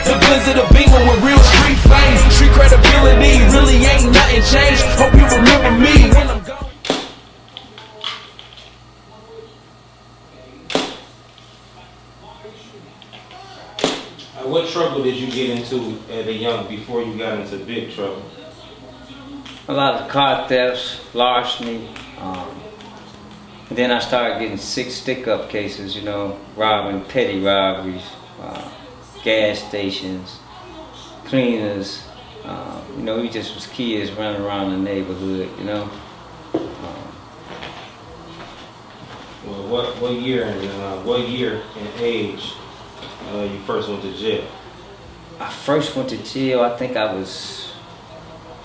The blizzard of beamer with real street fame. Street credibility, really ain't nothing changed. Hope you remember me when I'm gone. What trouble did you get into at a young before you got into big trouble? A lot of car thefts, larceny. Then I started getting 6 stick-up cases, you know, robbing, petty robberies, gas stations, cleaners. You know, we just was kids running around the neighborhood, you know. Well, what year and age you first went to jail? I first went to jail, I think I was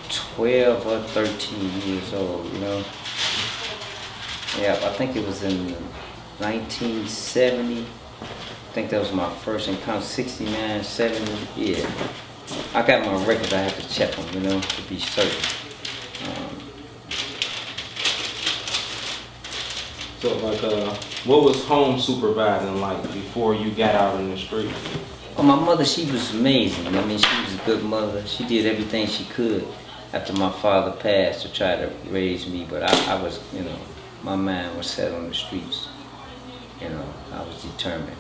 12 or 13 years old, you know. Yeah, I think it was in 1970. I think that was my first encounter, 69, 70, yeah. I got my records, I have to check them, you know, to be certain. So, like, what was home supervising like before you got out in the street? Well, my mother, she was amazing. I mean, she was a good mother. She did everything she could after my father passed to try to raise me, but I was, you know, my mind was set on the streets. You know, I was determined.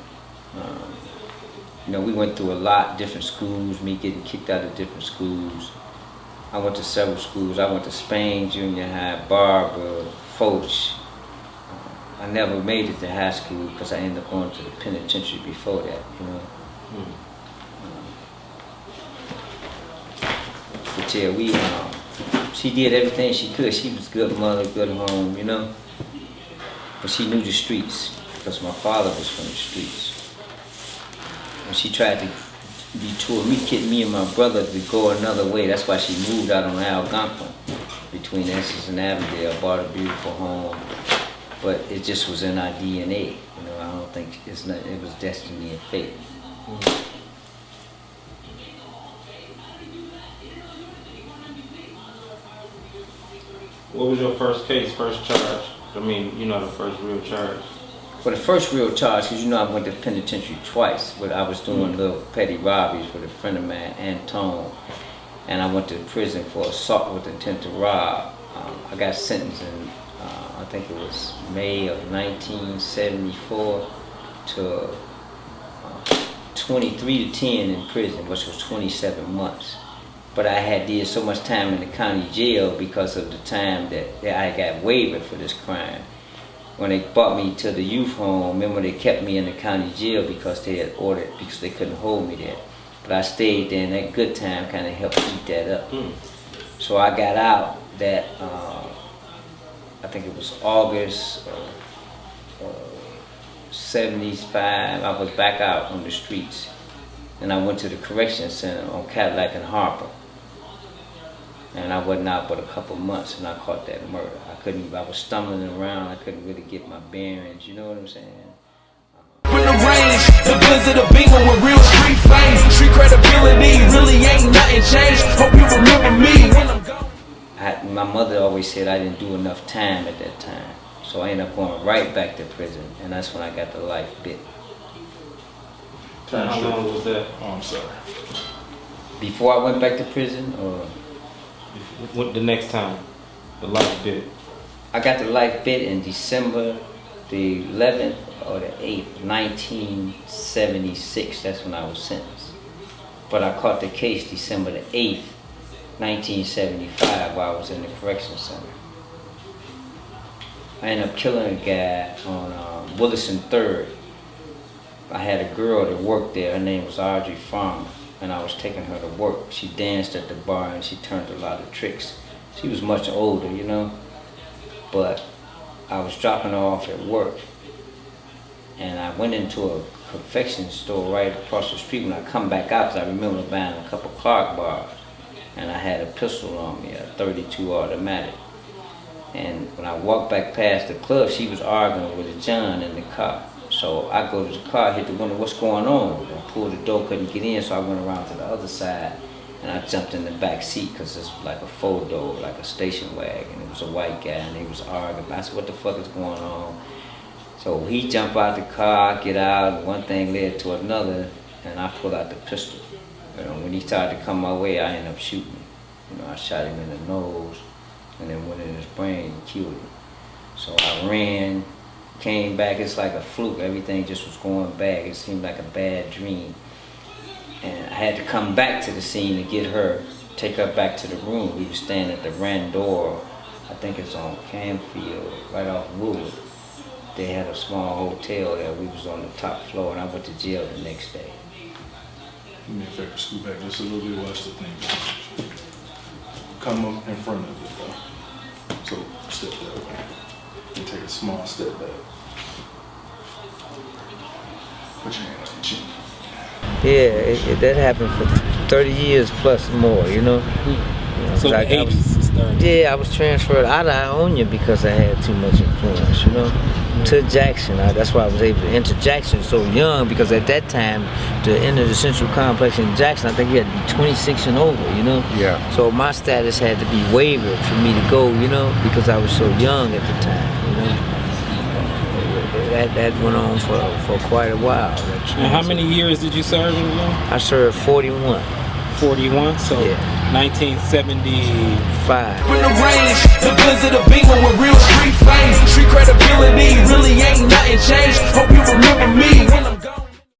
You know, we went through a lot, different schools, me getting kicked out of different schools. I went to several schools. I went to Spain Junior High, Barbara, Foch. I never made it to high school because I ended up going to the penitentiary before that, you know. But yeah, she did everything she could. She was a good mother, good home, you know. But she knew the streets because my father was from the streets. And she tried to detour me and my brother to go another way. That's why she moved out on Algonquin between Essex and Avondale, bought a beautiful home. But it just was in our DNA, you know. I don't think it was destiny and fate. What was your first case, first charge? I mean, you know, the first real charge. Well, the first real charge, because you know I went to penitentiary twice, but I was doing little petty robberies with a friend of mine, Antone, and I went to prison for assault with intent to rob. I got sentenced in, I think it was May of 1974 to 23 to 10 in prison, which was 27 months. But I had did so much time in the county jail because of the time that I got waived for this crime. When they brought me to the youth home, remember they kept me in the county jail because they had ordered, because they couldn't hold me there. But I stayed there, and that good time kind of helped eat that up. So I got out that, I think it was August 75, I was back out on the streets. And I went to the correction center on Cadillac and Harper. And I wasn't out but a couple months, and I caught that murder. I was stumbling around, I couldn't really get my bearings, you know what I'm saying? When the range, the blizzard of beamer with real street fame. Street credibility, really ain't nothing changed. Hope you remember me when I'm gone. My mother always said I didn't do enough time at that time. So I ended up going right back to prison, and that's when I got the life bit. How long was that? Oh, I'm sorry. Before I went back to prison, or? The next time, the life bit. I got the life bit in December the 11th or the 8th, 1976. That's when I was sentenced. But I caught the case December the 8th, 1975, while I was in the correction center. I ended up killing a guy on Wilson 3rd. I had a girl that worked there. Her name was Audrey Farmer. And I was taking her to work. She danced at the bar and she turned a lot of tricks. She was much older, you know, but I was dropping her off at work, and I went into a confection store right across the street. When I come back out, because I remember buying a couple Clark bars, and I had a pistol on me, a .32 automatic. And when I walked back past the club, she was arguing with a John in the car. So I go to the car, hit the window, what's going on? I pulled the door, couldn't get in, so I went around to the other side, and I jumped in the back seat because it's like a four-door, like a station wagon. It was a white guy, and he was arguing. I said, what the fuck is going on? So he jumped out the car, I get out, and one thing led to another, and I pulled out the pistol. You know, when he started to come my way, I ended up shooting. You know, I shot him in the nose, and then went in his brain and killed him. So I ran, came back. It's like a fluke. Everything just was going back. It seemed like a bad dream. And I had to come back to the scene to get her, take her back to the room. We were staying at the Randor, I think it's on Canfield, right off Wood. They had a small hotel there. We was on the top floor, and I went to jail the next day. Do me a favor, scoot back just a little bit, watch the thing. Come up in front of it, though. So step that way. And take a small step back. Put your hand on your chin. Yeah, that happened for 30 years plus more, you know. So the 80s started. Yeah, I was transferred out of Ionia because I had too much influence, you know, to Jackson. That's why I was able to enter Jackson so young, because at that time, to enter the Central Complex in Jackson, I think you had to be 26 and over, you know. Yeah. So my status had to be waived for me to go, you know, because I was so young at the time, you know. That went on for quite a while. And how many years did you serve in the law? I served 41. 41, so Yeah. 1975. In the range, the blizzard of Beamer with real street fame. Street credibility really ain't nothing changed. Hope you remember me when I'm